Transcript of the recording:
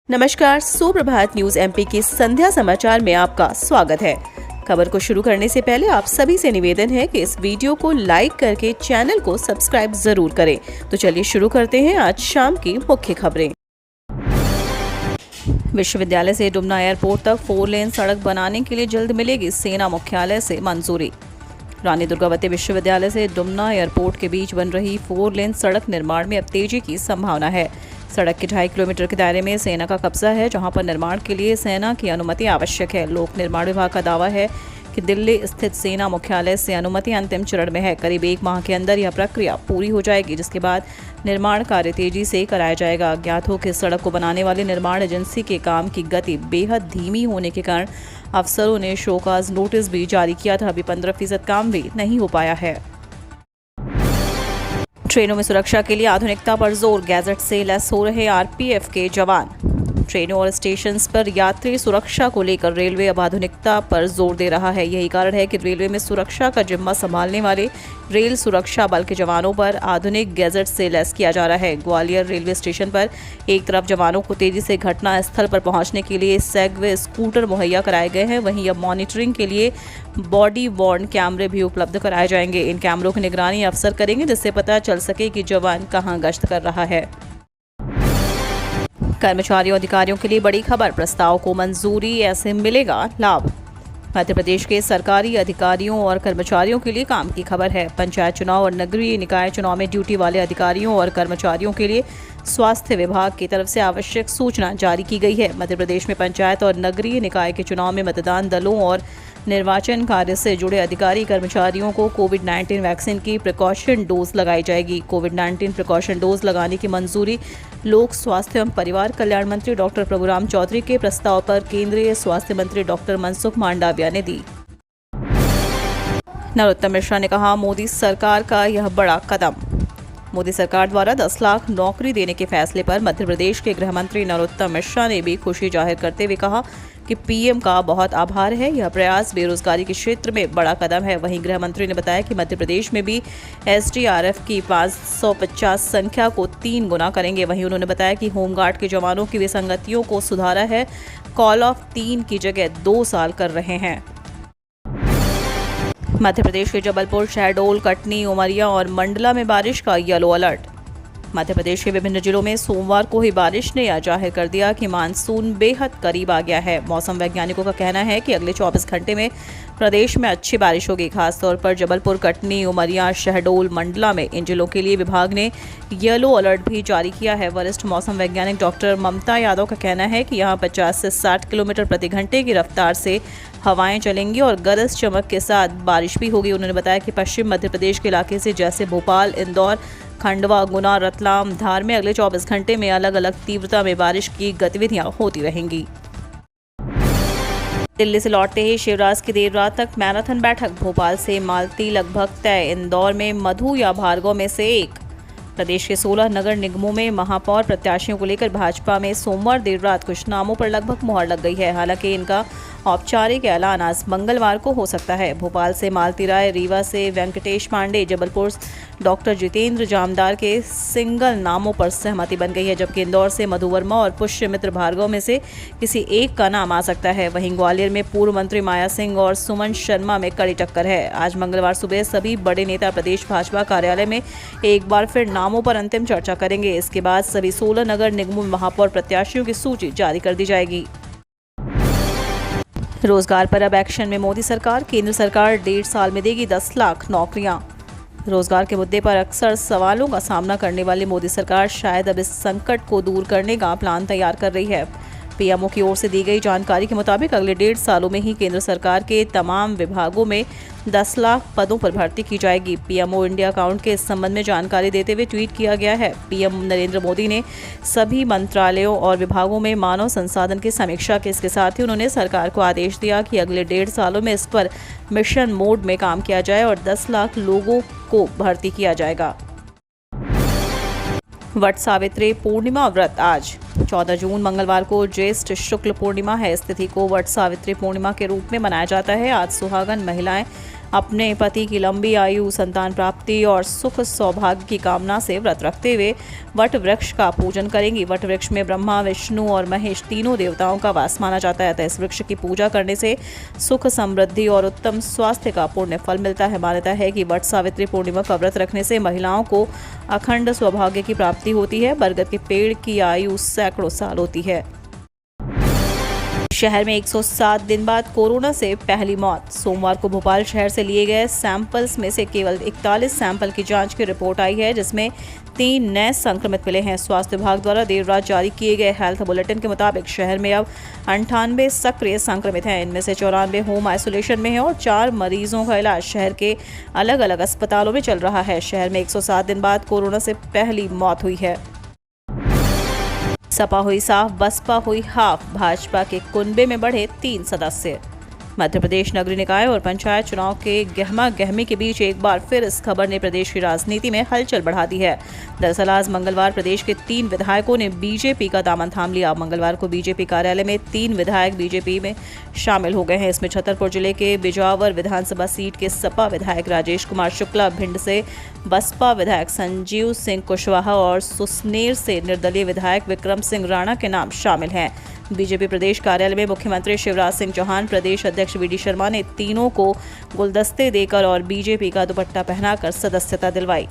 नमस्कार, सुप्रभात news MP के संध्या समाचार में आपका स्वागत है। खबर को शुरू करने से पहले आप सभी से निवेदन है कि इस वीडियो को लाइक करके चैनल को सब्सक्राइब जरूर करें। तो चलिए शुरू करते हैं आज शाम की मुख्य खबरें। विश्वविद्यालय से डुमना एयरपोर्ट तक 4 लेन सड़क बनाने के लिए जल्द मिलेगी सेना मुख्यालय से मंजूरी। रानी दुर्गावती विश्वविद्यालय से डुमना एयरपोर्ट के बीच बन रही 4 लेन सड़क निर्माण में अब तेजी की संभावना है। सड़क के 2.5 किलोमीटर के दायरे में सेना का कब्जा है, जहां पर निर्माण के लिए सेना की अनुमति आवश्यक है। लोक निर्माण विभाग का दावा है कि दिल्ली स्थित सेना मुख्यालय से अनुमति अंतिम चरण में है। करीब 1 माह के अंदर यह प्रक्रिया पूरी हो जाएगी, जिसके बाद निर्माण कार्य तेजी से कराया जाएगा। ज्ञात हो कि सड़क को बनाने वाली निर्माण एजेंसी के काम की गति बेहद धीमी होने के कारण अफसरों ने शोकाज नोटिस भी जारी किया था। अभी 15% काम भी नहीं हो पाया है। ट्रेनों में सुरक्षा के लिए आधुनिकता पर जोर, गैजेट से लैस हो रहे आरपीएफ के जवान। ट्रेनों और स्टेशन पर यात्री सुरक्षा को लेकर रेलवे अब आधुनिकता पर जोर दे रहा है। यही कारण है कि रेलवे में सुरक्षा का जिम्मा संभालने वाले रेल सुरक्षा बल के जवानों पर आधुनिक गैजेट से लैस किया जा रहा है। ग्वालियर रेलवे स्टेशन पर एक तरफ जवानों को तेजी से घटना स्थल पर पहुंचने के लिए सेगवे स्कूटर मुहैया कराए गए हैं, वहीं अब मॉनिटरिंग के लिए बॉडी वॉर्न कैमरे भी उपलब्ध कराए जाएंगे। इन कैमरों की निगरानी अफसर करेंगे, जिससे पता चल सके कि जवान कहां गश्त कर रहा है। कर्मचारियों अधिकारियों के लिए बड़ी खबर, प्रस्ताव को मंजूरी, ऐसे मिलेगा लाभ। मध्य प्रदेश के सरकारी अधिकारियों और कर्मचारियों के लिए काम की खबर है। पंचायत चुनाव और नगरीय निकाय चुनाव में ड्यूटी वाले अधिकारियों और कर्मचारियों के लिए स्वास्थ्य विभाग की तरफ से आवश्यक सूचना जारी की गई है। मध्य प्रदेश में पंचायत और नगरीय निकाय के चुनाव में मतदान दलों और निर्वाचन कार्य से जुड़े अधिकारी कर्मचारियों को कोविड-19 वैक्सीन की प्रिकॉशन डोज लगाई जाएगी। कोविड-19 प्रिकॉशन डोज लगाने की मंजूरी लोक स्वास्थ्य एवं परिवार कल्याण मंत्री डॉक्टर प्रभुराम चौधरी के प्रस्ताव पर केंद्रीय स्वास्थ्य मंत्री डॉक्टर मनसुख मांडविया ने दी। नरोत्तम मिश्रा ने कहा, मोदी सरकार का यह बड़ा कदम। मोदी सरकार द्वारा 10 लाख नौकरी देने के फैसले पर मध्य प्रदेश के गृह मंत्री नरोत्तम मिश्रा ने भी खुशी जाहिर करते हुए कहा कि पीएम का बहुत आभार है। यह प्रयास बेरोजगारी के क्षेत्र में बड़ा कदम है। वहीं गृह मंत्री ने बताया कि मध्य प्रदेश में भी एसडीआरएफ की 550 संख्या को 3 गुना करेंगे। वहीं उन्होंने बताया कि होमगार्ड के जवानों की विसंगतियों को सुधारा है। कॉल ऑफ 3 की जगह 2 साल कर रहे हैं। मध्य प्रदेश के जबलपुर, शहडोल, कटनी, उमरिया और मंडला में बारिश का येलो अलर्ट। मध्य प्रदेश के विभिन्न जिलों में सोमवार को ही बारिश ने यह जाहिर कर दिया कि मानसून बेहद करीब आ गया है। मौसम वैज्ञानिकों का कहना है कि अगले 24 घंटे में प्रदेश में अच्छी बारिश होगी। खासतौर पर जबलपुर, कटनी, उमरिया, शहडोल, मंडला में इन जिलों के लिए विभाग ने येलो अलर्ट भी जारी किया है। वरिष्ठ मौसम वैज्ञानिक डॉक्टर ममता यादव का कहना है कि यहाँ 50 से 60 किलोमीटर प्रति घंटे की रफ्तार से हवाएं चलेंगी और गरज चमक के साथ बारिश भी होगी। उन्होंने बताया कि पश्चिम मध्य प्रदेश के इलाके से जैसे भोपाल, इंदौर, खंडवा, गुना, रतलाम, धार में अगले 24 घंटे में अलग अलग तीव्रता में बारिश की गतिविधियां होती रहेंगी। दिल्ली से लौटते ही शिवराज की देर रात तक मैराथन बैठक। भोपाल से मालती लगभग तय। इंदौर में मधु या भार्गव में से एक। प्रदेश के 16 नगर निगमों में महापौर प्रत्याशियों को लेकर भाजपा में सोमवार देर रात कुछ नामों पर लगभग मुहर लग गई है। हालांकि इनका औपचारिक ऐलान आज मंगलवार को हो सकता है। भोपाल से मालती राय, रीवा से वेंकटेश पांडे, जबलपुर डॉक्टर जितेंद्र जामदार के सिंगल नामों पर सहमति बन गई है, जबकि इंदौर से मधु वर्मा और पुष्यमित्र भार्गव में से किसी एक का नाम आ सकता है। वहीं ग्वालियर में पूर्व मंत्री माया सिंह और सुमन शर्मा में कड़ी टक्कर है। आज मंगलवार सुबह सभी बड़े नेता प्रदेश भाजपा कार्यालय में एक बार फिर नामों पर अंतिम चर्चा करेंगे। इसके बाद सभी 16 नगर निगमों में महापौर प्रत्याशियों की सूची जारी कर दी जाएगी। रोजगार पर अब एक्शन में मोदी सरकार। केंद्र सरकार 1.5 साल में देगी 10 लाख नौकरियां। रोजगार के मुद्दे पर अक्सर सवालों का सामना करने वाली मोदी सरकार शायद अब इस संकट को दूर करने का प्लान तैयार कर रही है। पीएमओ की ओर से दी गई जानकारी के मुताबिक अगले 1.5 सालों में ही केंद्र सरकार के तमाम विभागों में 10 लाख पदों पर भर्ती की जाएगी। पीएमओ इंडिया अकाउंट के इस संबंध में जानकारी देते हुए ट्वीट किया गया है। पीएम नरेंद्र मोदी ने सभी मंत्रालयों और विभागों में मानव संसाधन की समीक्षा की। इसके साथ ही उन्होंने सरकार को आदेश दिया कि अगले 1.5 सालों में इस पर मिशन मोड में काम किया जाए और 10 लाख लोगों को भर्ती किया जाएगा। वट सावित्री पूर्णिमा व्रत आज 14 जून मंगलवार को ज्येष्ठ शुक्ल पूर्णिमा है। इस तिथि को वट सावित्री पूर्णिमा के रूप में मनाया जाता है। आज सुहागन महिलाएं अपने पति की लंबी आयु, संतान प्राप्ति और सुख सौभाग्य की कामना से व्रत रखते हुए वट वृक्ष का पूजन करेंगी। वट वृक्ष में ब्रह्मा, विष्णु और महेश तीनों देवताओं का वास माना जाता है। इस वृक्ष की पूजा करने से सुख, समृद्धि और उत्तम स्वास्थ्य का पुण्य फल मिलता है। मान्यता है कि वट सावित्री पूर्णिमा का व्रत रखने से महिलाओं को अखंड सौभाग्य की प्राप्ति होती है। बरगद के पेड़ की आयु सैकड़ों साल होती है। शहर में 107 दिन बाद कोरोना से पहली मौत। सोमवार को भोपाल शहर से लिए गए सैंपल्स में से केवल 41 सैंपल की जांच की रिपोर्ट आई है, जिसमें 3 नए संक्रमित मिले हैं। स्वास्थ्य विभाग द्वारा देर रात जारी किए गए हेल्थ बुलेटिन के मुताबिक शहर में अब 98 सक्रिय संक्रमित हैं। इनमें से 94 होम आइसोलेशन में हैं और 4 मरीजों का इलाज शहर के अलग अलग अस्पतालों में चल रहा है। शहर में 107 दिन बाद कोरोना से पहली मौत हुई है। सपा हुई साफ, बसपा हुई हाफ। भाजपा के कुनबे में बढ़े 3 सदस्य। मध्य प्रदेश नगरीय निकाय और पंचायत चुनाव के गहमा गहमी के बीच एक बार फिर इस खबर ने प्रदेश की राजनीति में हलचल बढ़ा दी है। दरअसल आज मंगलवार प्रदेश के 3 विधायकों ने बीजेपी का दामन थाम लिया। मंगलवार को बीजेपी कार्यालय में 3 विधायक बीजेपी में शामिल हो गए हैं। इसमें छतरपुर जिले के बिजावर विधानसभा सीट के सपा विधायक राजेश कुमार शुक्ला, भिंड से बसपा विधायक संजीव सिंह कुशवाहा और सुसनेर से निर्दलीय विधायक विक्रम सिंह राणा के नाम शामिल हैं। बीजेपी प्रदेश कार्यालय में मुख्यमंत्री शिवराज सिंह चौहान, प्रदेश अध्यक्ष वी डी शर्मा ने तीनों को गुलदस्ते देकर और बीजेपी का दुपट्टा पहनाकर सदस्यता दिलवाई।